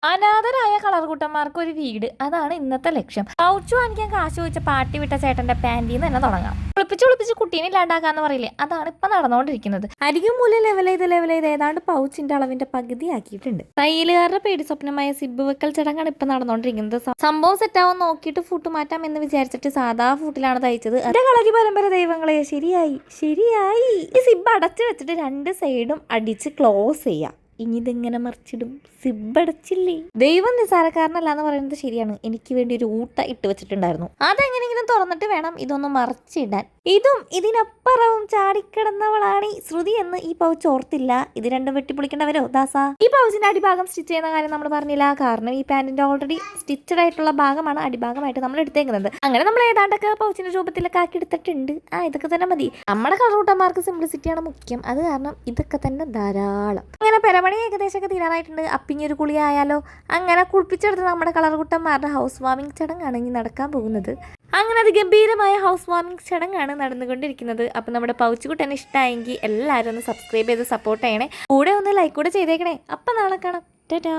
അനാഥരായ കളർകുട്ടന്മാർക്ക് ഒരു വീട്, അതാണ് ഇന്നത്തെ ലക്ഷ്യം. പൗച്ചു വാങ്ങിക്കാൻ കാശ് ചോദിച്ച പാട്ടി വിട്ട ചേട്ടന്റെ പാന്റിന്ന് തന്നെ തുടങ്ങാം. കുളിപ്പിച്ച് കുട്ടീനെ ഇല്ലാണ്ടാക്കാന്ന് പറയില്ലേ, അതാണ് ഇപ്പൊ നടന്നുകൊണ്ടിരിക്കുന്നത്. അരികും മൂലം ലെവൽ ചെയ്ത് ഏതാണ്ട് പൗച്ചിന്റെ അളവിന്റെ പകുതി ആക്കിയിട്ടുണ്ട്. തയ്യലുകാരുടെ പേടി സ്വപ്നമായ സിബ് വെക്കൽ ചടങ്ങാണ് ഇപ്പൊ നടന്നുകൊണ്ടിരിക്കുന്നത്. സംഭവം സെറ്റാവും നോക്കിയിട്ട് ഫൂട്ട് മാറ്റാം എന്ന് വിചാരിച്ചിട്ട് സാധാ ഫൂട്ടിലാണ് തയ്ച്ചത്. എന്റെ കളരി പരമ്പര ദൈവങ്ങളെ, ശരിയായി. ഈ സിബ് അടച്ചു വെച്ചിട്ട് രണ്ട് സൈഡും അടിച്ച് ക്ലോസ് ചെയ്യാം. ഇനി ഇതെങ്ങനെ മറിച്ചിടും? സിബടച്ചില്ലേ? ദൈവം നിസാരക്കാരനല്ല എന്ന് പറയുന്നത് ശരിയാണ്. എനിക്ക് വേണ്ടി ഒരു ഊട്ട ഇട്ട് വെച്ചിട്ടുണ്ടായിരുന്നു. അതെങ്ങനെയെങ്കിലും തുറന്നിട്ട് വേണം ഇതൊന്ന് മറിച്ചിടാൻ. ഇതും ഇതിനപ്പുറവും ചാടിക്കിടന്നവളാണ് ശ്രുതി എന്ന് ഈ പൗച്ച് ഓർത്തില്ല. ഇത് രണ്ടും വെട്ടിപ്പൊളിക്കേണ്ടവരോ ദാസ? ഈ പൗച്ചിന്റെ അടിഭാഗം സ്റ്റിച്ച് ചെയ്യുന്ന കാര്യം നമ്മൾ പറഞ്ഞില്ല. കാരണം ഈ പാന്റിന്റെ ഓൾറെഡി സ്റ്റിച്ചഡ് ആയിട്ടുള്ള ഭാഗമാണ് അടിഭാഗമായിട്ട് നമ്മൾ എടുത്തേക്കുന്നത്. അങ്ങനെ നമ്മൾ ഏതാണ്ടൊക്കെ പൗച്ചിന്റെ രൂപത്തിലൊക്കെ ആക്കി എടുത്തിട്ടുണ്ട്. ഇതൊക്കെ തന്നെ മതി. നമ്മുടെ കളർകൂട്ടന്മാർക്ക് സിംപ്ലിസിറ്റിയാണ് മുഖ്യം. അത് കാരണം ഇതൊക്കെ തന്നെ ധാരാളം. അങ്ങനെ പെരമണി ഏകദേശമൊക്കെ തീരാറായിട്ടുണ്ട്. അപ്പിഞ്ഞൊരു കുളി ആയാലോ? അങ്ങനെ കുളിപ്പിച്ചെടുത്ത് നമ്മുടെ കളർകുട്ടന്മാരുടെ ഹൗസ് വാമിംഗ് ചടങ്ങാണ് ഇനി നടക്കാൻ പോകുന്നത്. അങ്ങനെ അതിഗംഭീരമായ ഹൗസ് വാമിംഗ് ചടങ്ങാണ് നടന്നുകൊണ്ടിരിക്കുന്നത്. അപ്പം നമ്മുടെ പൗച്ചുകുട്ടനെ ഇഷ്ടമായെങ്കിൽ എല്ലാവരും ഒന്ന് സബ്സ്ക്രൈബ് ചെയ്ത് സപ്പോർട്ട് ചെയ്യണേ. കൂടെ ഒന്ന് ലൈക്ക് കൂടെ ചെയ്തേക്കണേ. അപ്പം നാളെ കാണാം. ടാറ്റാ.